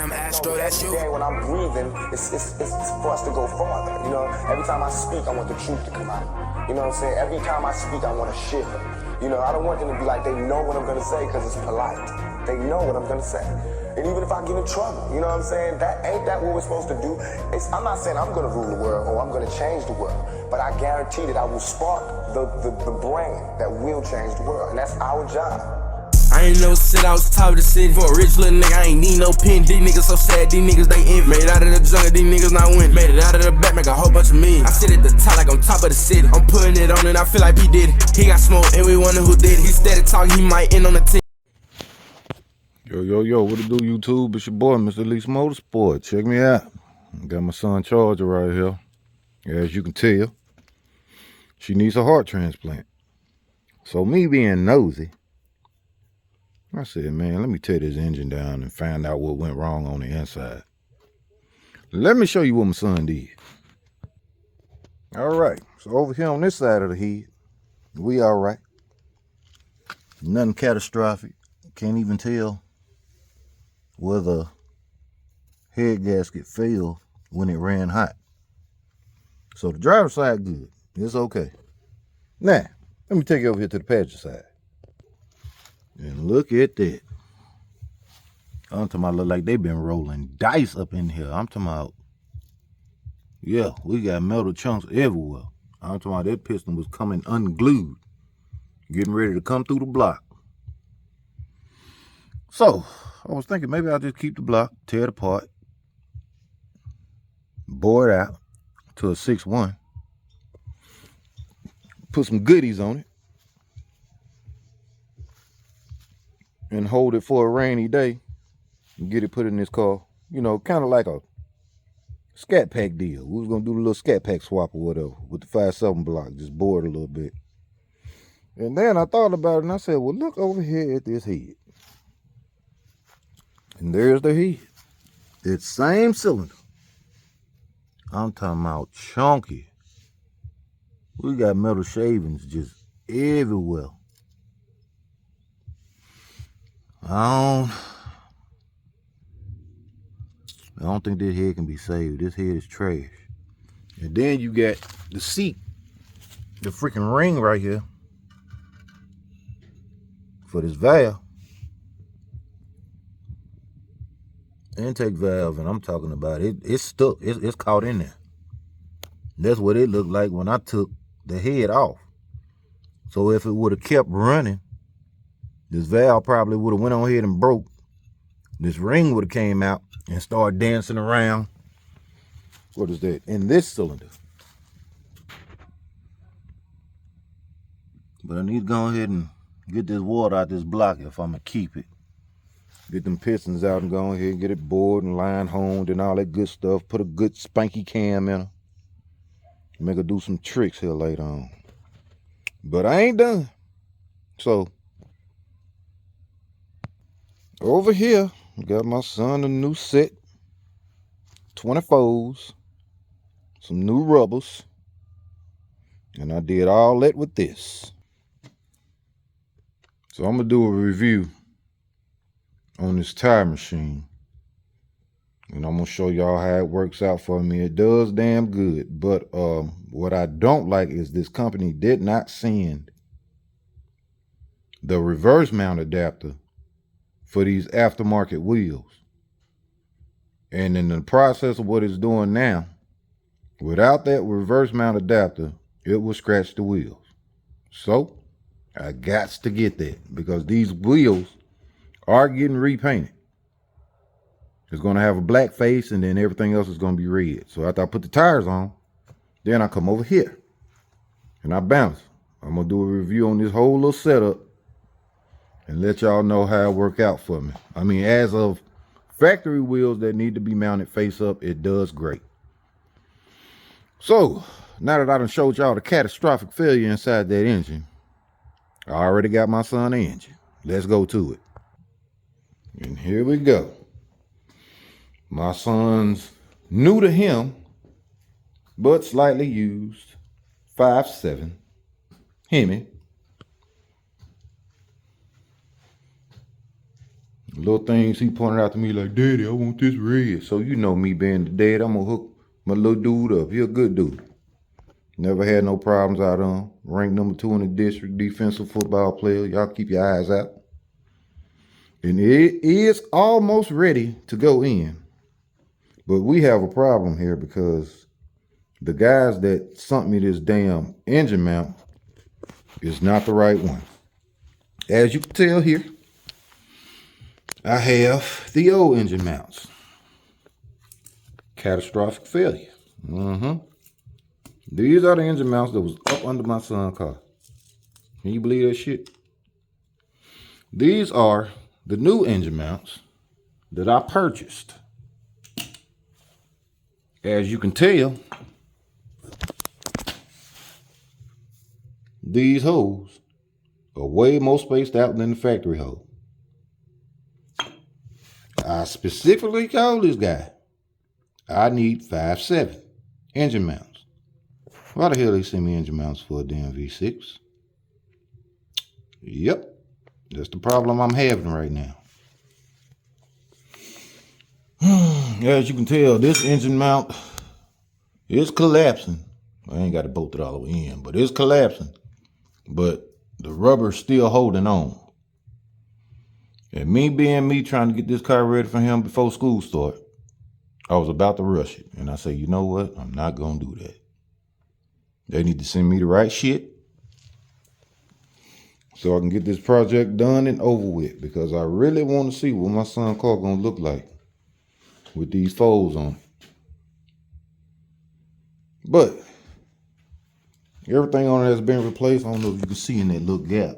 Damn, Astro, that's you. Every day when I'm breathing, it's for us to go farther. You know, every time I speak, I want the truth to come out. You know what I'm saying? Every time I speak, I want to share. You know, I don't want them to be like, they know what I'm going to say because it's polite. They know what I'm going to say. And even if I get in trouble, you know what I'm saying? Ain't that what we're supposed to do? I'm not saying I'm going to rule the world or I'm going to change the world, but I guarantee that I will spark the brain that will change the world, and that's our job. I ain't no sit out top of the city. For a rich little nigga, I ain't need no pin. These niggas so sad, these niggas they envy. Made it out of the jungle, these niggas not win. Made it out of the back, make a whole bunch of millions. I sit at the top like on top of the city. I'm putting it on and I feel like he did it. He got smoke and we wonder who did it. He steady talking, he might end on the tip. Yo, what it do, YouTube? It's your boy, Mr. Least Motorsport. Check me out. Got my son Charger right here. As you can tell, she needs a heart transplant. So me being nosy, I said, man, let me tear this engine down and find out what went wrong on the inside. Let me show you what my son did. All right, so over here on this side of the head, we all right. Nothing catastrophic. Can't even tell where the head gasket failed when it ran hot. So the driver's side good. It's okay. Now, let me take you over here to the passenger side. And look at that. I'm talking about look like they've been rolling dice up in here. I'm talking about, yeah, we got metal chunks everywhere. I'm talking about that piston was coming unglued, getting ready to come through the block. So, I was thinking maybe I'll just keep the block, tear it apart, bore it out to a 6-1, put some goodies on it, and hold it for a rainy day and get it put in this car. You know, kind of like a scat pack deal. We was going to do a little scat pack swap or whatever with the 5.7 block, just bore it a little bit. And then I thought about it and I said, well, look over here at this head. And there's the head. It's same cylinder. I'm talking about chunky. We got metal shavings just everywhere. I don't think this head can be saved. This head is trash. And then you got the seat, the freaking ring right here for this valve. Intake valve, and I'm talking about it. It's stuck. It's caught in there. That's what it looked like when I took the head off. So if it would have kept running, this valve probably would have went on ahead and broke. This ring would have came out and started dancing around. What is that? In this cylinder. But I need to go ahead and get this water out this block if I'm going to keep it. Get them pistons out and go ahead and get it bored and line honed and all that good stuff. Put a good spanky cam in her. Make her do some tricks here later on. But I ain't done. So, over here, got my son a new set. 24s. Some new rubbers. And I did all that with this. So I'm going to do a review on this tire machine, and I'm gonna show y'all how it works out for me. It does damn good, but what I don't like is this company did not send the reverse mount adapter for these aftermarket wheels. And in the process of what it's doing now, without that reverse mount adapter, it will scratch the wheels. So I got to get that because these wheels are getting repainted. It's going to have a black face and then everything else is going to be red. So after I put the tires on, then I come over here and I bounce. I'm going to do a review on this whole little setup and let y'all know how it worked out for me. I mean, as of factory wheels that need to be mounted face up, it does great. So now that I done showed y'all the catastrophic failure inside that engine, I already got my son an engine. Let's go to it. And here we go. My son's new to him, but slightly used 5.7 Hemi. Little things he pointed out to me like, Daddy, I want this red. So you know me being the dad, I'm gonna hook my little dude up. He a good dude. Never had no problems out of him. Ranked number 2 in the district, defensive football player. Y'all keep your eyes out. And it is almost ready to go in. But we have a problem here because the guys that sent me this damn engine mount is not the right one. As you can tell here, I have the old engine mounts. Catastrophic failure. These are the engine mounts that was up under my son's car. Can you believe that shit? These are the new engine mounts that I purchased. As you can tell, these holes are way more spaced out than the factory hole. I specifically told this guy I need 5.7 engine mounts. Why the hell they send me engine mounts for a damn V6? Yep, that's the problem I'm having right now. As you can tell, this engine mount is collapsing. I ain't got it bolted all the way in, but it's collapsing. But the rubber's still holding on. And me being me trying to get this car ready for him before school start, I was about to rush it. And I say, you know what? I'm not going to do that. They need to send me the right shit so I can get this project done and over with, because I really want to see what my son's car going to look like with these folds on it. But everything on it has been replaced. I don't know if you can see in that little gap,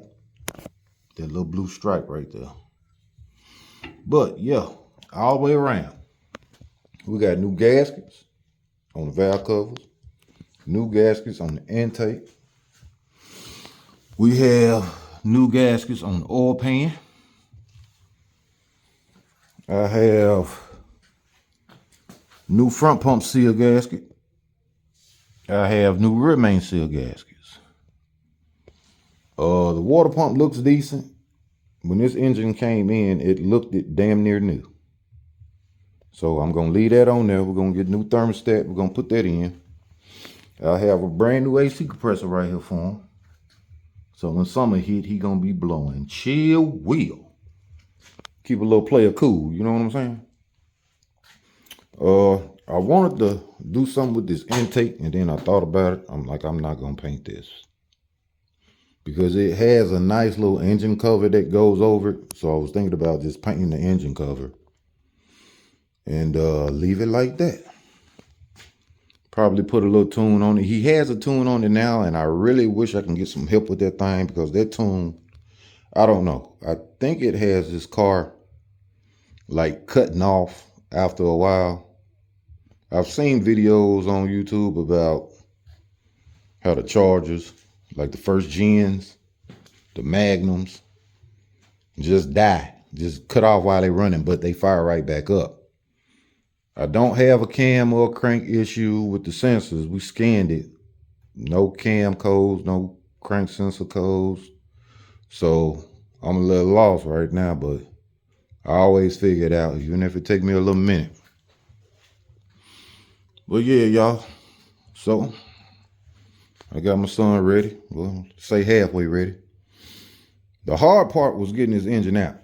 that little blue stripe right there. But yeah, all the way around. We got new gaskets on the valve covers, new gaskets on the intake. We have new gaskets on the oil pan. I have new front pump seal gasket. I have new rear main seal gaskets. The water pump looks decent. When this engine came in, it looked damn near new. So I'm going to leave that on there. We're going to get a new thermostat. We're going to put that in. I have a brand new AC compressor right here for him. So when summer hit, he going to be blowing chill wheel. Keep a little player cool, you know what I'm saying? I wanted to do something with this intake, and then I thought about it. I'm like, I'm not going to paint this, because it has a nice little engine cover that goes over it. So I was thinking about just painting the engine cover and leave it like that. Probably put a little tune on it. He has a tune on it now, and I really wish I can get some help with that thing, because that tune, I don't know. I think it has this car like cutting off after a while. I've seen videos on YouTube about how the Chargers, like the first gens, the Magnums, just die, just cut off while they're running, but they fire right back up. I don't have a cam or a crank issue with the sensors. We scanned it. No cam codes, no crank sensor codes. So I'm a little lost right now, but I always figure it out, even if it take me a little minute. But yeah, y'all. So I got my son ready. Well, say halfway ready. The hard part was getting his engine out,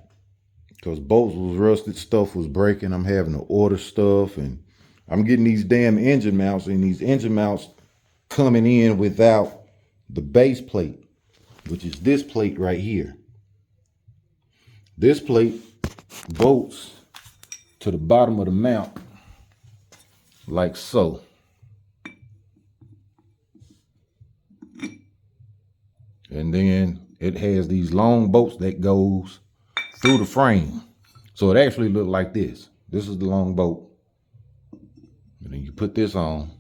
because bolts was rusted, stuff was breaking. I'm having to order stuff, and I'm getting these damn engine mounts, and these engine mounts coming in without the base plate, which is this plate right here. This plate bolts to the bottom of the mount like so. And then it has these long bolts that goes through the frame. So it actually looked like this. This is the long bolt. And then you put this on.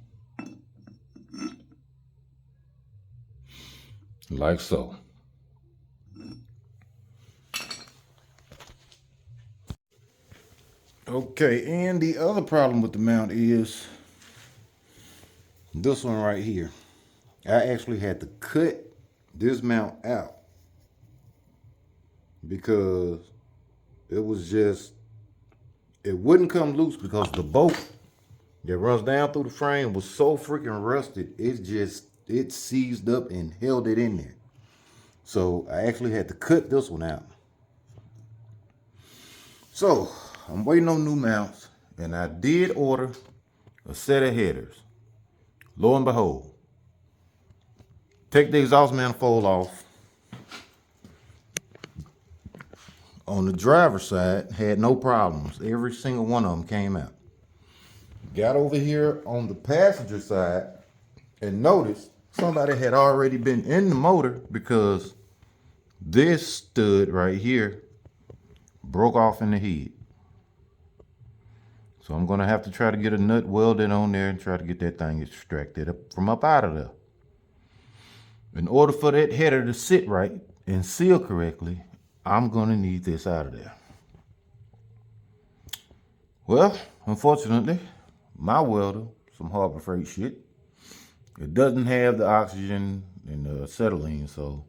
Like so. Okay, and the other problem with the mount is this one right here. I actually had to cut this mount out because it was just, it wouldn't come loose because the bolt that runs down through the frame was so freaking rusted. It seized up and held it in there. So I actually had to cut this one out. So I'm waiting on new mounts, and I did order a set of headers. Lo and behold, take the exhaust manifold off. On the driver's side, had no problems. Every single one of them came out. Got over here on the passenger side and noticed somebody had already been in the motor because this stud right here broke off in the head. So I'm gonna have to try to get a nut welded on there and try to get that thing extracted up from up out of there. In order for that header to sit right and seal correctly, I'm gonna need this out of there. Well, unfortunately, my welder, some Harbor Freight shit, it doesn't have the oxygen and the acetylene, so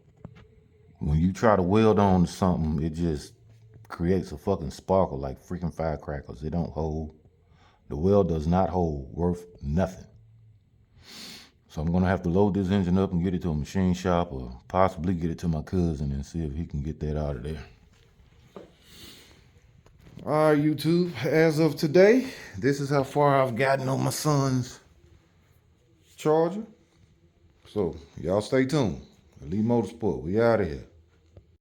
when you try to weld on something, it just creates a fucking sparkle like freaking firecrackers. It don't hold. The weld does not hold worth nothing. So I'm gonna have to load this engine up and get it to a machine shop, or possibly get it to my cousin and see if he can get that out of there. All right, YouTube, as of today, this is how far I've gotten on my son's Charger. So y'all stay tuned. Elite Motorsport, we out of here.